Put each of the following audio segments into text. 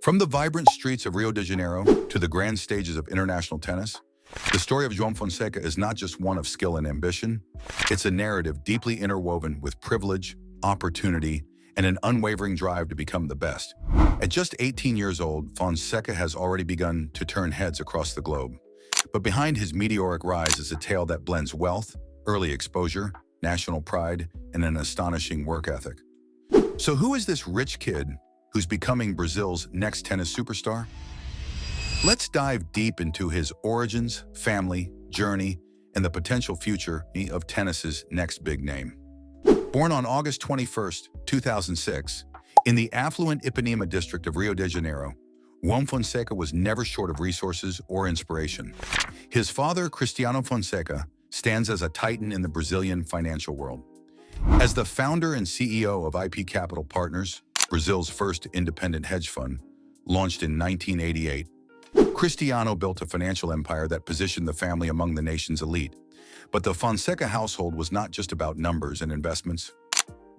From the vibrant streets of Rio de Janeiro to the grand stages of international tennis, the story of João Fonseca is not just one of skill and ambition. It's a narrative deeply interwoven with privilege, opportunity, and an unwavering drive to become the best. At just 18 years old, Fonseca has already begun to turn heads across the globe. But behind his meteoric rise is a tale that blends wealth, early exposure, national pride, and an astonishing work ethic. So who is this rich kid who's becoming Brazil's next tennis superstar? Let's dive deep into his origins, family, journey, and the potential future of tennis's next big name. Born on August 21, 2006, in the affluent Ipanema district of Rio de Janeiro, João Fonseca was never short of resources or inspiration. His father, Cristiano Fonseca, stands as a titan in the Brazilian financial world. As the founder and CEO of IP Capital Partners, Brazil's first independent hedge fund, launched in 1988, Cristiano built a financial empire that positioned the family among the nation's elite. But the Fonseca household was not just about numbers and investments.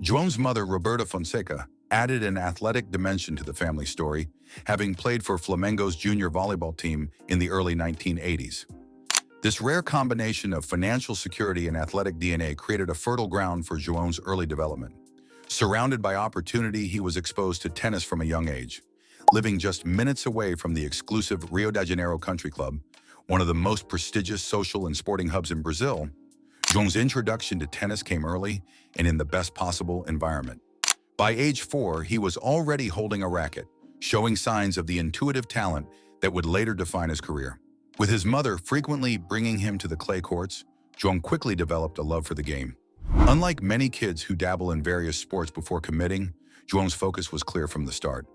João's mother, Roberta Fonseca, added an athletic dimension to the family story, having played for Flamengo's junior volleyball team in the early 1980s. This rare combination of financial security and athletic DNA created a fertile ground for João's early development. Surrounded by opportunity, he was exposed to tennis from a young age. Living just minutes away from the exclusive Rio de Janeiro Country Club, one of the most prestigious social and sporting hubs in Brazil, João's introduction to tennis came early and in the best possible environment. By age 4, he was already holding a racket, showing signs of the intuitive talent that would later define his career. With his mother frequently bringing him to the clay courts, João quickly developed a love for the game. Unlike many kids who dabble in various sports before committing, João's focus was clear from the start.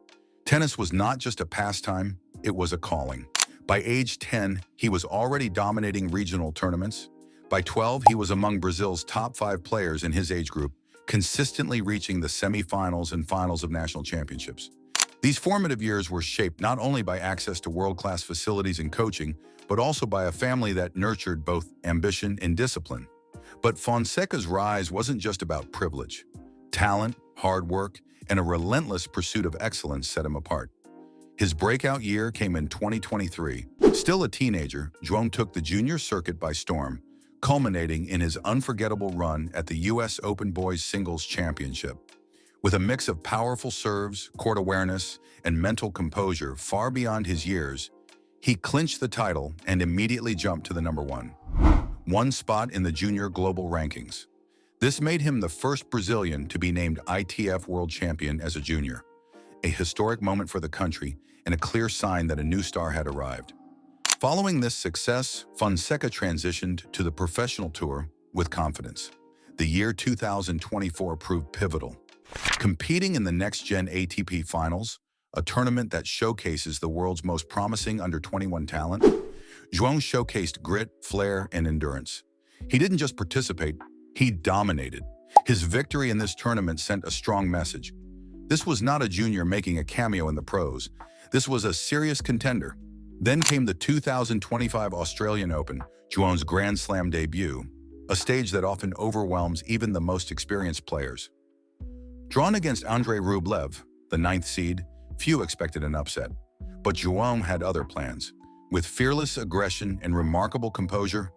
Tennis was not just a pastime, it was a calling. By age 10, he was already dominating regional tournaments. By 12, he was among Brazil's top 5 players in his age group, consistently reaching the semifinals and finals of national championships. These formative years were shaped not only by access to world-class facilities and coaching, but also by a family that nurtured both ambition and discipline. But Fonseca's rise wasn't just about privilege. Talent, hard work, and a relentless pursuit of excellence set him apart. His breakout year came in 2023. Still a teenager, João took the junior circuit by storm, culminating in his unforgettable run at the U.S. Open Boys Singles Championship. With a mix of powerful serves, court awareness, and mental composure far beyond his years, he clinched the title and immediately jumped to the number 1 spot in the junior global rankings. This made him the first Brazilian to be named ITF World Champion as a junior, a historic moment for the country and a clear sign that a new star had arrived. Following this success, Fonseca transitioned to the professional tour with confidence. The year 2024 proved pivotal. Competing in the next-gen ATP Finals, a tournament that showcases the world's most promising under-21 talent, João showcased grit, flair, and endurance. He didn't just participate, he dominated. His victory in this tournament sent a strong message. This was not a junior making a cameo in the pros. This was a serious contender. Then came the 2025 Australian Open, João's Grand Slam debut, a stage that often overwhelms even the most experienced players. Drawn against Andrei Rublev, the 9th seed, few expected an upset. But João had other plans. With fearless aggression and remarkable composure,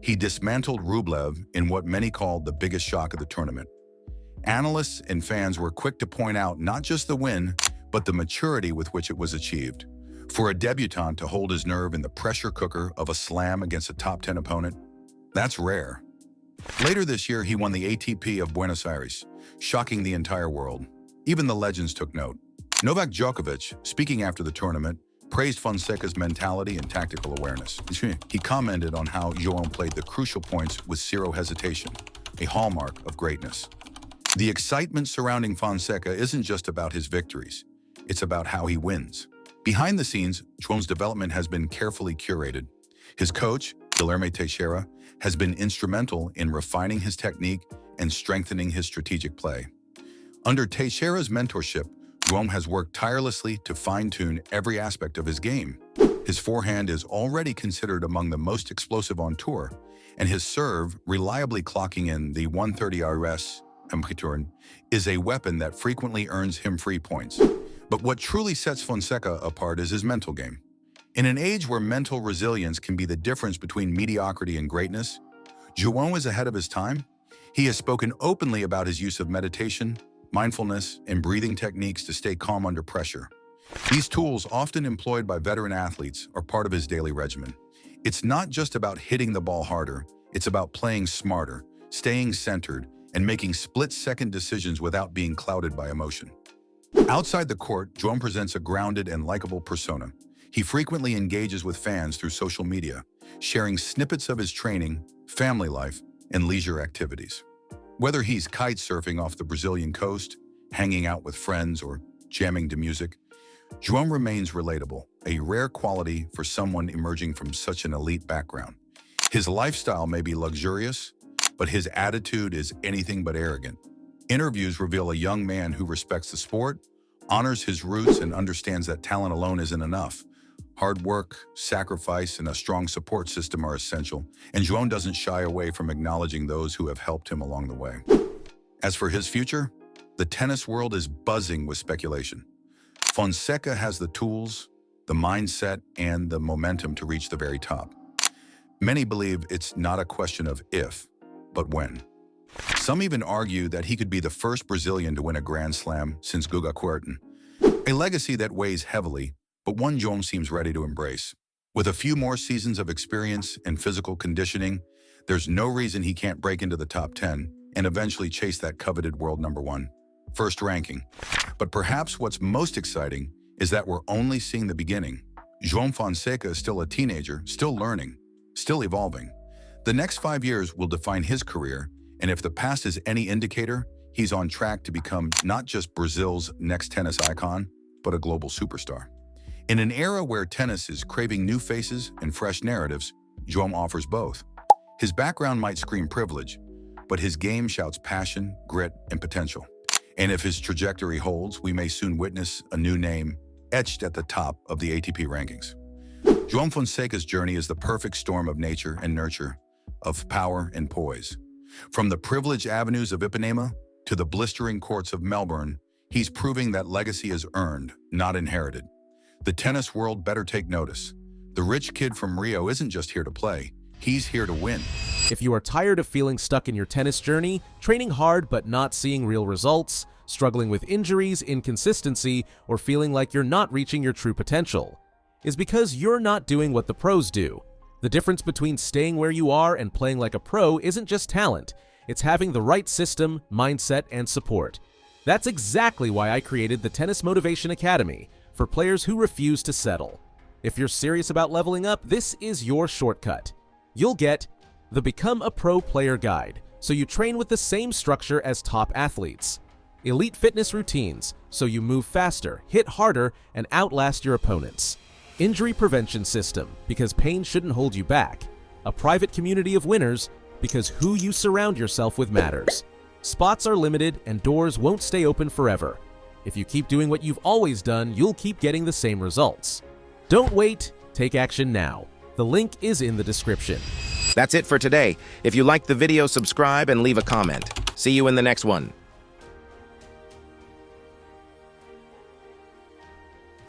he dismantled Rublev in what many called the biggest shock of the tournament. Analysts and fans were quick to point out not just the win, but the maturity with which it was achieved. For a debutant to hold his nerve in the pressure cooker of a slam against a top 10 opponent, that's rare. Later this year, he won the ATP of Buenos Aires, shocking the entire world. Even the legends took note. Novak Djokovic, speaking after the tournament, praised Fonseca's mentality and tactical awareness. He commented on how João played the crucial points with zero hesitation, a hallmark of greatness. The excitement surrounding Fonseca isn't just about his victories, it's about how he wins. Behind the scenes, João's development has been carefully curated. His coach, Guilherme Teixeira, has been instrumental in refining his technique and strengthening his strategic play. Under Teixeira's mentorship, João has worked tirelessly to fine-tune every aspect of his game. His forehand is already considered among the most explosive on tour, and his serve, reliably clocking in the 130 RS, is a weapon that frequently earns him free points. But what truly sets Fonseca apart is his mental game. In an age where mental resilience can be the difference between mediocrity and greatness, João is ahead of his time. He has spoken openly about his use of meditation, mindfulness, and breathing techniques to stay calm under pressure. These tools, often employed by veteran athletes, are part of his daily regimen. It's not just about hitting the ball harder, it's about playing smarter, staying centered, and making split-second decisions without being clouded by emotion. Outside the court, João presents a grounded and likable persona. He frequently engages with fans through social media, sharing snippets of his training, family life, and leisure activities. Whether he's kite surfing off the Brazilian coast, hanging out with friends, or jamming to music, João remains relatable, a rare quality for someone emerging from such an elite background. His lifestyle may be luxurious, but his attitude is anything but arrogant. Interviews reveal a young man who respects the sport, honors his roots, and understands that talent alone isn't enough. Hard work, sacrifice, and a strong support system are essential, and João doesn't shy away from acknowledging those who have helped him along the way. As for his future, the tennis world is buzzing with speculation. Fonseca has the tools, the mindset, and the momentum to reach the very top. Many believe it's not a question of if, but when. Some even argue that he could be the first Brazilian to win a Grand Slam since Guga Kuerten, a legacy that weighs heavily, but one João seems ready to embrace. With a few more seasons of experience and physical conditioning, there's no reason he can't break into the top 10 and eventually chase that coveted world #1 first ranking. But perhaps what's most exciting is that we're only seeing the beginning. João Fonseca is still a teenager, still learning, still evolving. The next 5 years will define his career, and if the past is any indicator, he's on track to become not just Brazil's next tennis icon, but a global superstar. In an era where tennis is craving new faces and fresh narratives, João offers both. His background might scream privilege, but his game shouts passion, grit, and potential. And if his trajectory holds, we may soon witness a new name etched at the top of the ATP rankings. João Fonseca's journey is the perfect storm of nature and nurture, of power and poise. From the privileged avenues of Ipanema to the blistering courts of Melbourne, he's proving that legacy is earned, not inherited. The tennis world better take notice. The rich kid from Rio isn't just here to play, he's here to win. If you are tired of feeling stuck in your tennis journey, training hard but not seeing real results, struggling with injuries, inconsistency, or feeling like you're not reaching your true potential, is because you're not doing what the pros do. The difference between staying where you are and playing like a pro isn't just talent, it's having the right system, mindset, and support. That's exactly why I created the Tennis Motivation Academy, for players who refuse to settle. If you're serious about leveling up, this is your shortcut. You'll get the Become a Pro Player Guide, so you train with the same structure as top athletes. Elite fitness routines, so you move faster, hit harder, and outlast your opponents. Injury prevention system, because pain shouldn't hold you back. A private community of winners, because who you surround yourself with matters. Spots are limited and doors won't stay open forever. If you keep doing what you've always done, you'll keep getting the same results. Don't wait, take action now. The link is in the description. That's it for today. If you liked the video, subscribe and leave a comment. See you in the next one.